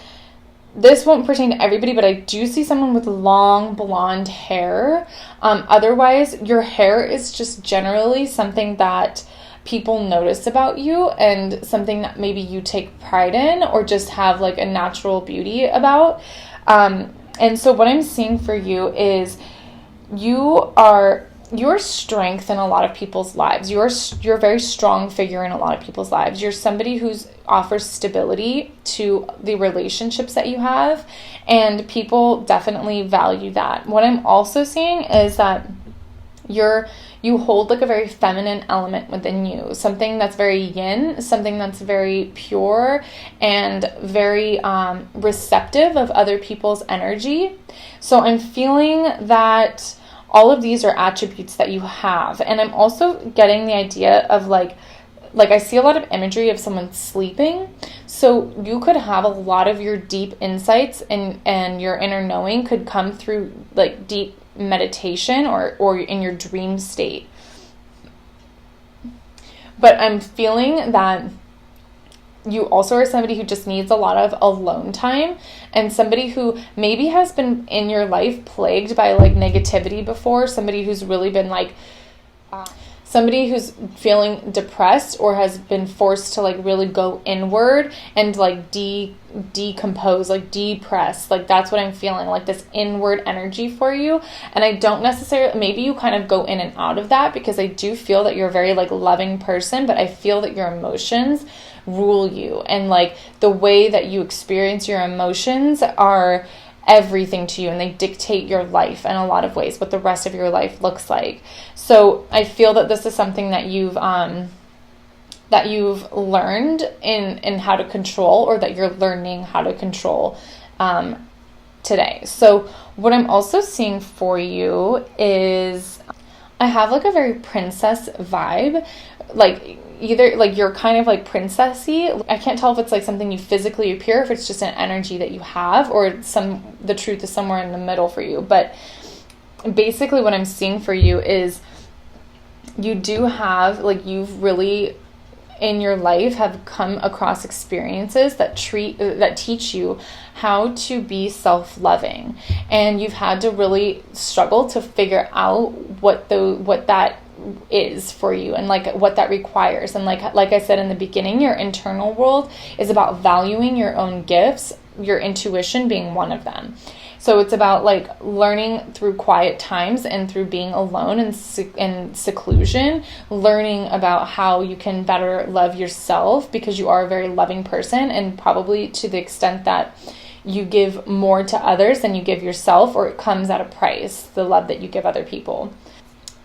this won't pertain to everybody, but I do see someone with long blonde hair. Otherwise, your hair is just generally something that people notice about you and something that maybe you take pride in or just have like a natural beauty about. And so what I'm seeing for you is your strength in a lot of people's lives. You're a very strong figure in a lot of people's lives. You're somebody who's offers stability to the relationships that you have, and people definitely value that. What I'm also seeing is that you hold like a very feminine element within you, something that's very yin, something that's very pure and very receptive of other people's energy. So I'm feeling that all of these are attributes that you have. And I'm also getting the idea of like I see a lot of imagery of someone sleeping. So you could have a lot of your deep insights and your inner knowing could come through like deep meditation or in your dream state. But I'm feeling that you also are somebody who just needs a lot of alone time, and somebody who maybe has been in your life plagued by like negativity before, somebody who's really been like somebody who's feeling depressed or has been forced to like really go inward and like decompose, like depress. Like that's what I'm feeling, like this inward energy for you. And I don't necessarily, maybe you kind of go in and out of that, because I do feel that you're a very like loving person, but I feel that your emotions rule you, and like the way that you experience your emotions are everything to you, and they dictate your life in a lot of ways, what the rest of your life looks like. So I feel that this is something that you've learned in how to control, or that you're learning how to control today. So what I'm also seeing for you is I have like a very princess vibe, like either like you're kind of like princessy. I can't tell if it's like something you physically appear, if it's just an energy that you have, or the truth is somewhere in the middle for you. But basically what I'm seeing for you is you do have like, you've really in your life have come across experiences that teach you how to be self-loving, and you've had to really struggle to figure out what that is for you, and like what that requires. And like I said in the beginning, your internal world is about valuing your own gifts, your intuition being one of them. So it's about like learning through quiet times and through being alone and seclusion, learning about how you can better love yourself, because you are a very loving person, and probably to the extent that you give more to others than you give yourself, or it comes at a price, the love that you give other people.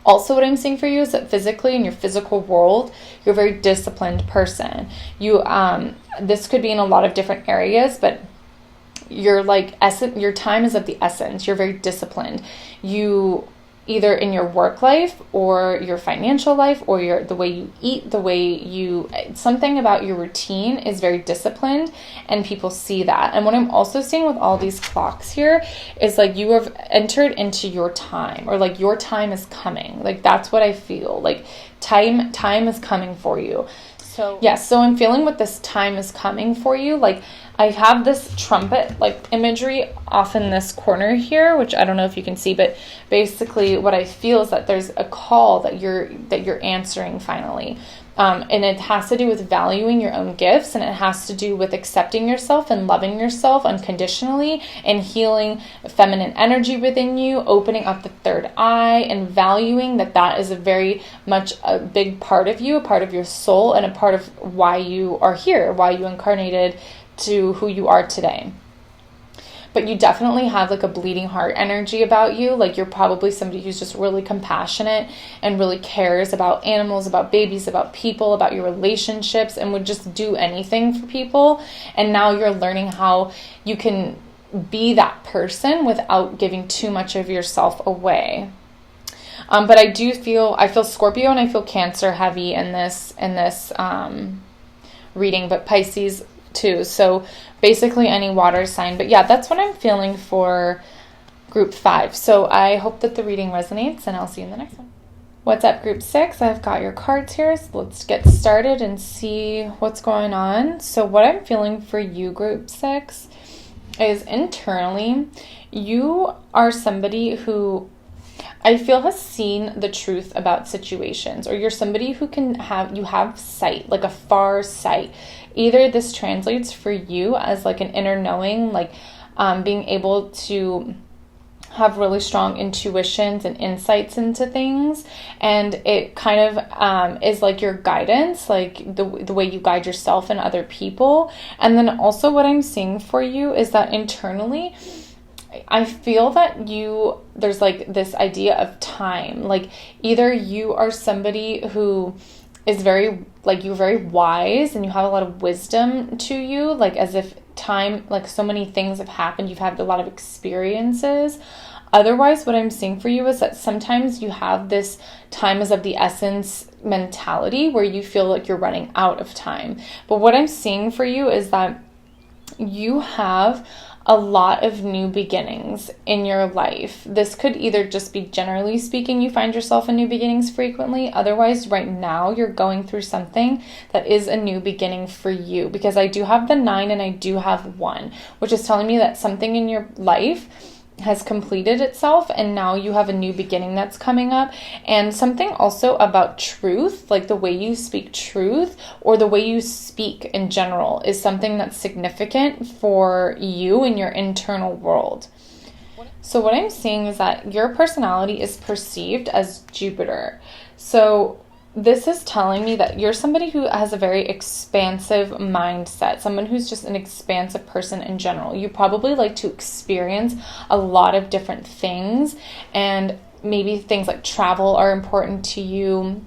Also, what I'm seeing for you is that physically, in your physical world, you're a very disciplined person. You this could be in a lot of different areas, but your time is of the essence. You're very disciplined. You either in your work life or your financial life or the way you eat, something about your routine is very disciplined, and people see that. And what I'm also seeing with all these clocks here is like you have entered into your time, or like your time is coming. Like that's what I feel. Like time is coming for you. So yes, so I'm feeling what this time is coming for you. Like I have this trumpet like imagery off in this corner here, which I don't know if you can see, but basically what I feel is that there's a call that you're answering finally. And it has to do with valuing your own gifts, and it has to do with accepting yourself and loving yourself unconditionally, and healing feminine energy within you, opening up the third eye, and valuing that is a very much a big part of you, a part of your soul, and a part of why you are here, why you incarnated to who you are today. But you definitely have like a bleeding heart energy about you. Like you're probably somebody who's just really compassionate and really cares about animals, about babies, about people, about your relationships, and would just do anything for people. And now you're learning how you can be that person without giving too much of yourself away. But I feel Scorpio and I feel Cancer heavy in this reading, but Pisces too. So basically any water sign. But yeah, that's what I'm feeling for group 5. So I hope that the reading resonates, and I'll see you in the next one. What's up, group 6? I've got your cards here. So let's get started and see what's going on. So what I'm feeling for you, group 6, is internally, you are somebody who I feel has seen the truth about situations, or you're somebody who you have sight, like a far sight. Either this translates for you as like an inner knowing, like being able to have really strong intuitions and insights into things, and it kind of is like your guidance, like the way you guide yourself and other people. And then also what I'm seeing for you is that internally, I feel that there's like this idea of time. Like either you are somebody who is you're very wise and you have a lot of wisdom to you, like as if time, like so many things have happened, you've had a lot of experiences. Otherwise, what I'm seeing for you is that sometimes you have this time is of the essence mentality where you feel like you're running out of time. But what I'm seeing for you is that you have a lot of new beginnings in your life. This could either just be generally speaking, you find yourself in new beginnings frequently. Otherwise, right now, you're going through something that is a new beginning for you. Because I do have the 9 and I do have 1, which is telling me that something in your life has completed itself, and now you have a new beginning that's coming up. And something also about truth, like the way you speak truth or the way you speak in general, is something that's significant for you in your internal world. So what I'm seeing is that your personality is perceived as Jupiter. So this is telling me that you're somebody who has a very expansive mindset, someone who's just an expansive person in general. You probably like to experience a lot of different things, and maybe things like travel are important to you.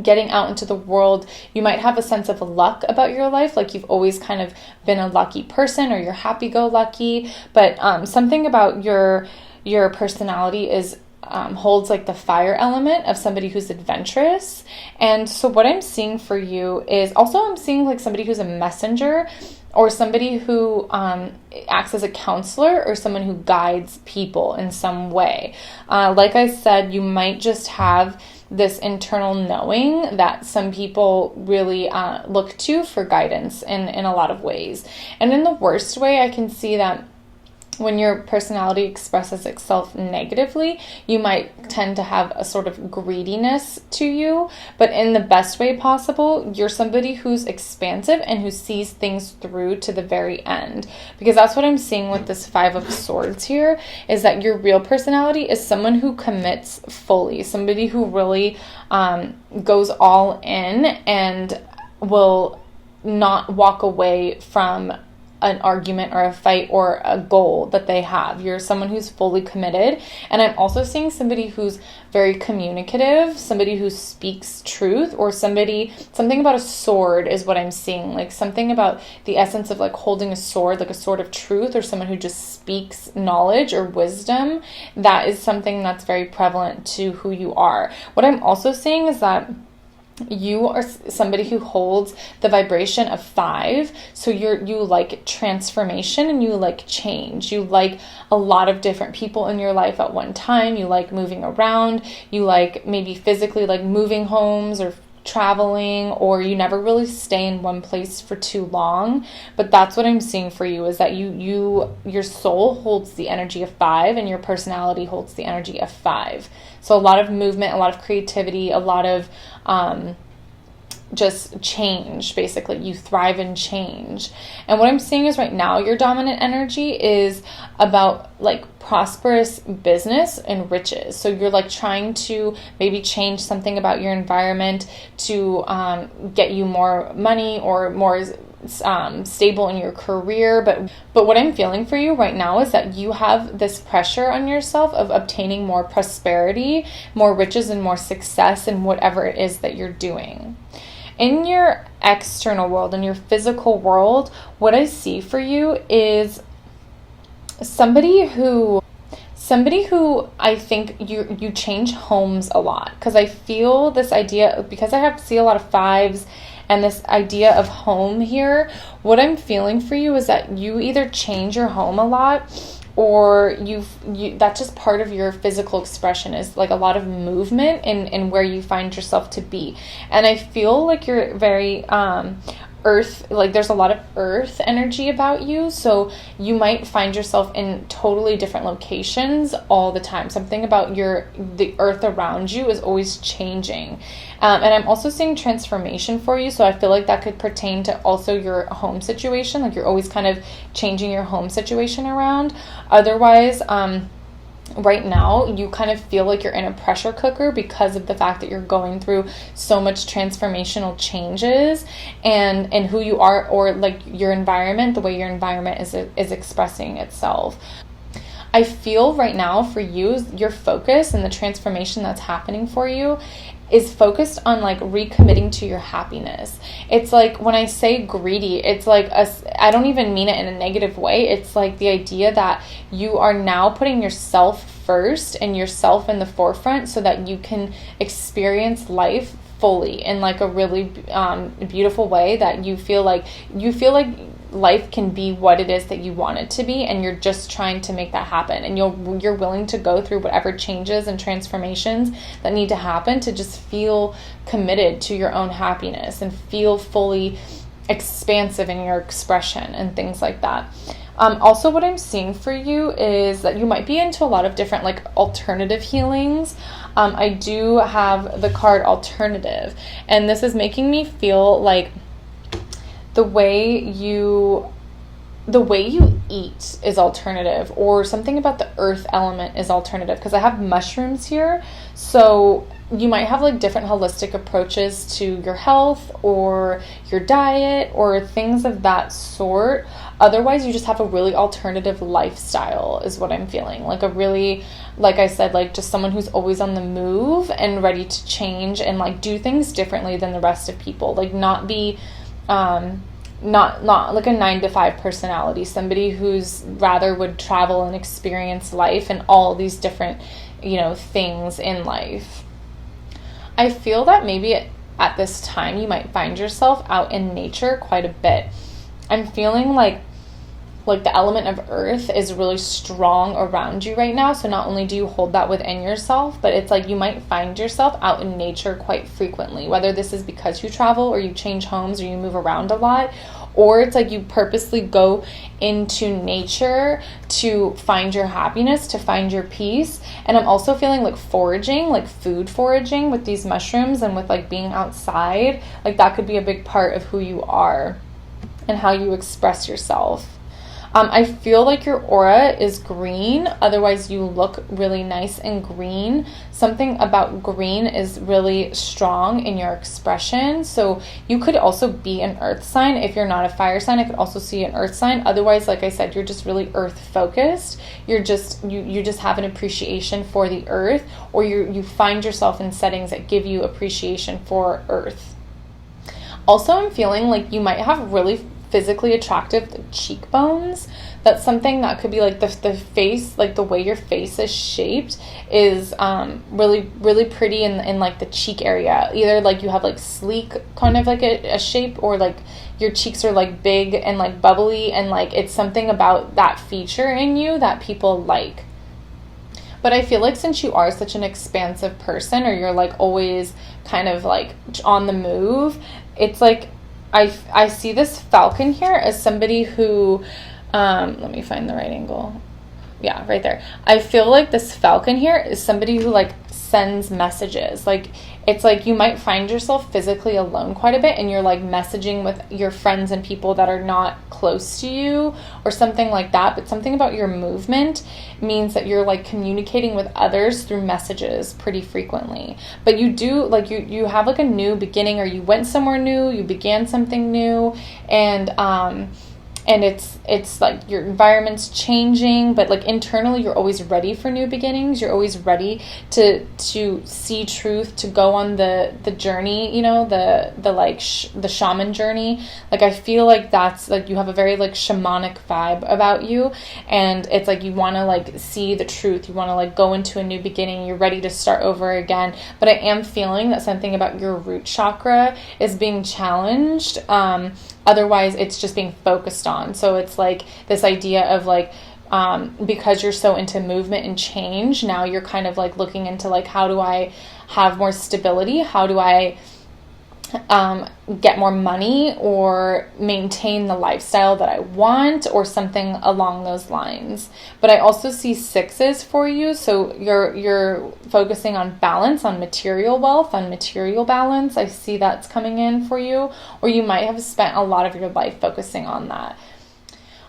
Getting out into the world, you might have a sense of luck about your life, like you've always kind of been a lucky person, or you're happy-go-lucky. But something about your personality holds like the fire element of somebody who's adventurous. And so what I'm seeing for you is also, I'm seeing like somebody who's a messenger, or somebody who acts as a counselor, or someone who guides people in some way. Like I said, you might just have this internal knowing that some people really look to for guidance in a lot of ways. And in the worst way, I can see that when your personality expresses itself negatively, you might tend to have a sort of greediness to you. But in the best way possible, you're somebody who's expansive and who sees things through to the very end. Because that's what I'm seeing with this 5 of Swords here, is that your real personality is someone who commits fully, somebody who really goes all in and will not walk away from an argument or a fight or a goal that they have. You're someone who's fully committed. And I'm also seeing somebody who's very communicative, somebody who speaks truth, or something about a sword is what I'm seeing. Like something about the essence of like holding a sword, like a sword of truth, or someone who just speaks knowledge or wisdom. That is something that's very prevalent to who you are. What I'm also seeing is that you are somebody who holds the vibration of 5. So you like transformation and you like change. You like a lot of different people in your life at one time. You like moving around. You like maybe physically like moving homes or traveling, or you never really stay in one place for too long. But that's what I'm seeing for you, is that your soul holds the energy of 5 and your personality holds the energy of 5. So a lot of movement, a lot of creativity, a lot of just change. Basically, you thrive in change. And what I'm seeing is right now your dominant energy is about like prosperous business and riches. So you're like trying to maybe change something about your environment to get you more money or more stable in your career. But what I'm feeling for you right now is that you have this pressure on yourself of obtaining more prosperity, more riches, and more success in whatever it is that you're doing. In your external world, in your physical world, what I see for you is somebody who I think you change homes a lot, because I feel this idea, because I see a lot of 5s and this idea of home here. What I'm feeling for you is that you either change your home a lot, or that's just part of your physical expression, is like a lot of movement in where you find yourself to be. And I feel like you're very earth, like there's a lot of earth energy about you, so you might find yourself in totally different locations all the time. Something about the earth around you is always changing. And I'm also seeing transformation for you, so I feel like that could pertain to also your home situation, like you're always kind of changing your home situation around. Otherwise, right now you kind of feel like you're in a pressure cooker because of the fact that you're going through so much transformational changes and who you are, or like your environment, the way your environment is expressing itself. I feel right now for you, your focus and the transformation that's happening for you is focused on like recommitting to your happiness. It's like when I say greedy, it's like I don't even mean it in a negative way. It's like the idea that you are now putting yourself first and yourself in the forefront so that you can experience life fully in like a really beautiful way, that you feel like life can be what it is that you want it to be, and you're just trying to make that happen, and you're willing to go through whatever changes and transformations that need to happen to just feel committed to your own happiness and feel fully expansive in your expression and things like that. Also, what I'm seeing for you is that you might be into a lot of different like alternative healings. I do have the card alternative, and this is making me feel like the way you eat is alternative, or something about the earth element is alternative, because I have mushrooms here. So you might have like different holistic approaches to your health or your diet or things of that sort. Otherwise, you just have a really alternative lifestyle is what I'm feeling. Like a really, like I said, like just someone who's always on the move and ready to change and like do things differently than the rest of people. Like not be not like a 9-to-5 personality, somebody who's rather would travel and experience life and all these different, things in life. I feel that maybe at this time you might find yourself out in nature quite a bit. I'm feeling like the element of earth is really strong around you right now. So not only do you hold that within yourself, but it's like you might find yourself out in nature quite frequently, whether this is because you travel or you change homes or you move around a lot, or it's like you purposely go into nature to find your happiness, to find your peace. And I'm also feeling like foraging, like food foraging with these mushrooms and with like being outside. Like that could be a big part of who you are and how you express yourself. I feel like your aura is green. Otherwise, you look really nice in green. Something about green is really strong in your expression. So you could also be an earth sign. If you're not a fire sign, I could also see an earth sign. Otherwise, like I said, you're just really earth focused. You just have an appreciation for the earth, or you find yourself in settings that give you appreciation for earth. Also, I'm feeling like you might have really physically attractive cheekbones. That's something that could be like the face, like the way your face is shaped is really pretty in like the cheek area. Either like you have like sleek kind of like a shape, or like your cheeks are like big and like bubbly, and like it's something about that feature in you that people like. But I feel like since you are such an expansive person, or you're like always kind of like on the move, it's like I see this falcon here as somebody who, let me find the right angle. Yeah, right there. I feel like this falcon here is somebody who like sends messages. Like it's like you might find yourself physically alone quite a bit, and you're like messaging with your friends and people that are not close to you or something like that. But something about your movement means that you're like communicating with others through messages pretty frequently. But you do like you have like a new beginning, or you went somewhere new, you began something new, and it's like your environment's changing, but like internally you're always ready for new beginnings. You're always ready to see truth, to go on the journey, you know, the like the shaman journey. Like I feel like that's like you have a very like shamanic vibe about you, and it's like you want to like see the truth. You want to like go into a new beginning. You're ready to start over again. But I am feeling that something about your root chakra is being challenged. Otherwise, it's just being focused on. So it's like this idea of like, because you're so into movement and change, now you're kind of like looking into like, how do I have more stability? How do I get more money, or maintain the lifestyle that I want, or something along those lines. But I also see sixes for you, so you're focusing on balance, on material wealth, on material balance. I see that's coming in for you, or you might have spent a lot of your life focusing on that.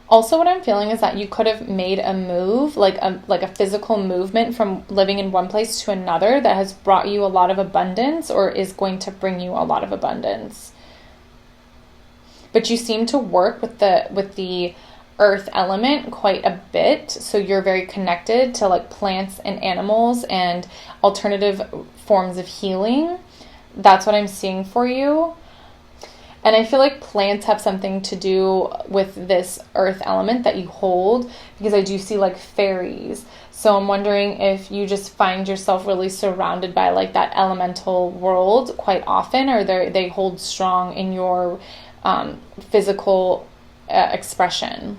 Also, what I'm feeling is that you could have made a move, like a physical movement from living in one place to another that has brought you a lot of abundance, or is going to bring you a lot of abundance. But you seem to work with the earth element quite a bit, so you're very connected to like plants and animals and alternative forms of healing. That's what I'm seeing for you. And I feel like plants have something to do with this earth element that you hold, because I do see like fairies. So I'm wondering if you just find yourself really surrounded by like that elemental world quite often, or they hold strong in your physical expression.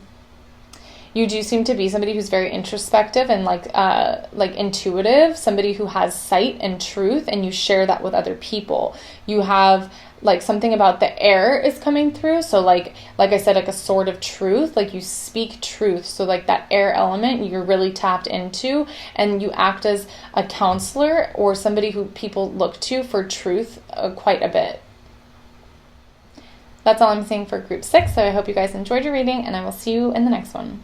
You do seem to be somebody who's very introspective and like intuitive, somebody who has sight and truth, and you share that with other people. You have like something about the air is coming through. So like I said, like a sword of truth, like you speak truth. So like that air element you're really tapped into, and you act as a counselor or somebody who people look to for truth quite a bit. That's all I'm seeing for group 6. So I hope you guys enjoyed your reading, and I will see you in the next one.